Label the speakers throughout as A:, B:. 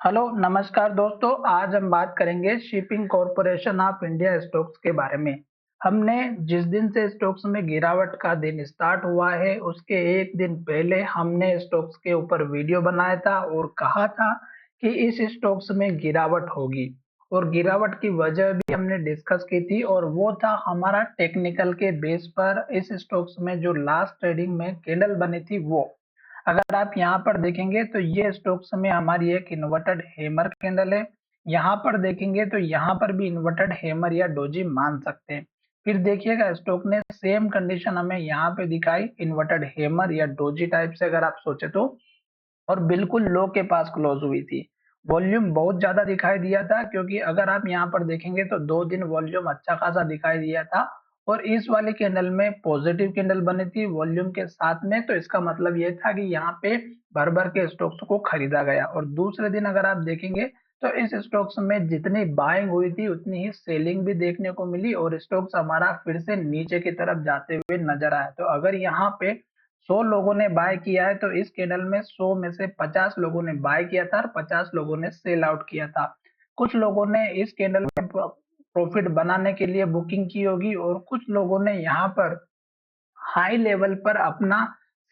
A: Hello नमस्कार दोस्तों। आज हम बात करेंगे shipping corporation of India stocks के बारे में। हमने जिस दिन से स्टॉक्स में गिरावट का दिन स्टार्ट हुआ है उसके एक दिन पहले हमने स्टॉक्स के ऊपर वीडियो बनाया था और कहा था कि इस स्टॉक्स में गिरावट होगी और गिरावट की वजह भी हमने डिस्कस की थी और वो था हमारा टेक्निकल के बेस पर इस स्टॉक्स में जो लास्ट ट्रेडिंग में कैंडल बनी थी वो। अगर आप यहाँ पर देखेंगे तो ये स्टॉक्स में हमारी एक इन्वर्टेड हैमर कैंडल है। यहाँ पर देखेंगे तो यहाँ पर भी इन्वर्टेड हैमर या डोजी मान सकते हैं। फिर देखिएगा स्टॉक ने सेम कंडीशन हमें यहाँ पे दिखाई इन्वर्टेड हैमर या डोजी टाइप से अगर आप सोचे तो, और बिल्कुल लो के पास क्लोज हुई थी। वॉल्यूम बहुत ज्यादा दिखाई दिया था क्योंकि अगर आप यहाँ पर देखेंगे तो 2 दिन वॉल्यूम अच्छा खासा दिखाई दिया था और इस वाले कैंडल में पॉजिटिव कैंडल बनी थी वॉल्यूम के साथ में। तो इसका मतलब ये था कि यहाँ पे भर भर के स्टॉक्स को खरीदा गया। और दूसरे दिन अगर आप देखेंगे तो इस स्टॉक्स में जितनी बाइंग हुई थी उतनी ही सेलिंग भी देखने को मिली और स्टॉक्स हमारा फिर से नीचे की तरफ जाते हुए नजर आया। तो अगर यहाँ पे 100 लोगों ने बाय किया है तो इस कैंडल में 100 में से 50 लोगों ने बाय किया था और 50 लोगों ने सेल आउट किया था। कुछ लोगों ने इस कैंडल में प्रॉफिट बनाने के लिए बुकिंग की होगी और कुछ लोगों ने यहाँ पर हाई लेवल पर अपना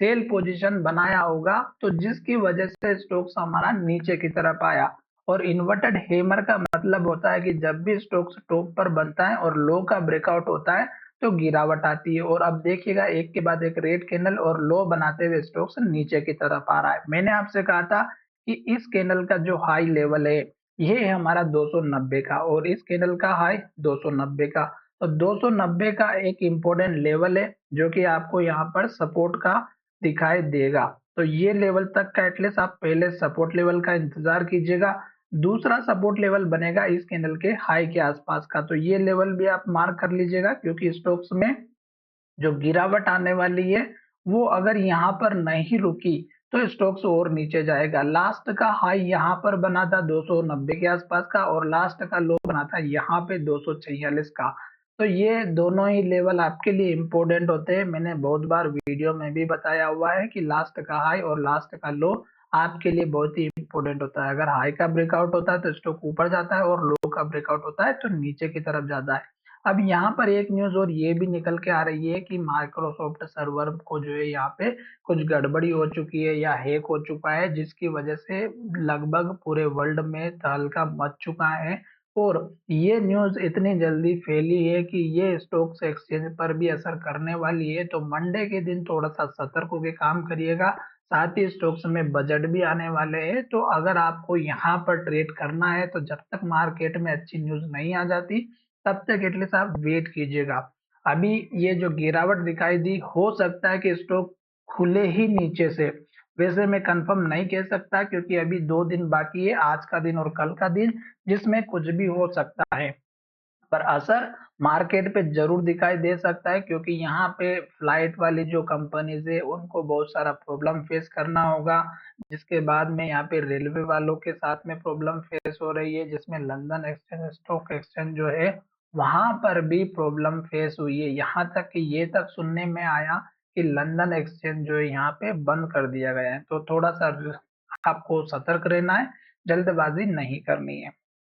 A: सेल पोजीशन बनाया होगा, तो जिसकी वजह से स्टॉक्स हमारा नीचे की तरफ आया। और इन्वर्टेड हेमर का मतलब होता है कि जब भी स्टॉक्स टॉप पर बनता है और लो का ब्रेकआउट होता है तो गिरावट आती है। और अब देखिएगा एक के बाद एक रेड कैंडल और लो बनाते हुए स्टॉक्स नीचे की तरफ आ रहा है। मैंने आपसे कहा था कि इस कैंडल का जो हाई लेवल है ये है हमारा 290 का और इस कैंडल का हाई 290 का। तो 290 का एक इम्पोर्टेंट लेवल है जो कि आपको यहाँ पर सपोर्ट का दिखाई देगा। तो ये लेवल तक का एटलीस्ट आप पहले सपोर्ट लेवल का इंतजार कीजिएगा। दूसरा सपोर्ट लेवल बनेगा इस कैंडल के हाई के आसपास का। तो ये लेवल भी आप मार्क कर लीजिएगा क्योंकि स्टॉक्स में जो गिरावट आने वाली है वो अगर यहाँ पर नहीं रुकी तो स्टॉक्स और नीचे जाएगा। लास्ट का हाई यहाँ पर बना था 290 के आसपास का और लास्ट का लो बना था यहाँ पे 246 का। तो ये दोनों ही लेवल आपके लिए इंपॉर्टेंट होते हैं। मैंने बहुत बार वीडियो में भी बताया हुआ है कि लास्ट का हाई और लास्ट का लो आपके लिए बहुत ही इंपॉर्टेंट होता है। अगर हाई का ब्रेकआउट होता है तो स्टॉक ऊपर जाता है और लो का ब्रेकआउट होता है तो नीचे की तरफ जाता है। अब यहाँ पर एक न्यूज और ये भी निकल के आ रही है कि माइक्रोसॉफ्ट सर्वर को जो है यहाँ पे कुछ गड़बड़ी हो चुकी है या हैक हो चुका है जिसकी वजह से लगभग पूरे वर्ल्ड में तहलका मच चुका है। और ये न्यूज इतनी जल्दी फैली है कि ये स्टॉक्स एक्सचेंज पर भी असर करने वाली है। तो मंडे के दिन थोड़ा सा सतर्क होकर काम करिएगा। साथ ही स्टॉक्स में बजट भी आने वाले हैं तो अगर आपको यहाँ पर ट्रेड करना है तो जब तक मार्केट में अच्छी न्यूज नहीं आ जाती तब तक एटलीस्ट आप वेट कीजिएगा। अभी ये जो गिरावट दिखाई दी हो सकता है कि स्टॉक खुले ही नीचे से। वैसे मैं कंफर्म नहीं कह सकता क्योंकि अभी 2 दिन बाकी है, आज का दिन और कल का दिन, जिसमें कुछ भी हो सकता है। पर असर मार्केट पे जरूर दिखाई दे सकता है क्योंकि यहाँ पे फ्लाइट वाली जो कंपनीज है उनको बहुत सारा प्रॉब्लम फेस करना होगा। जिसके बाद में यहाँ पे रेलवे वालों के साथ में प्रॉब्लम फेस हो रही है जिसमें लंदन एक्सचेंज स्टॉक एक्सचेंज जो है वहां पर भी प्रॉब्लम फेस हुई है। यहाँ तक कि ये तक सुनने में आया कि लंदन एक्सचेंज जो है यहाँ पे बंद कर दिया गया है। तो थोड़ा सा आपको सतर्क रहना है, जल्दबाजी नहीं करनी है।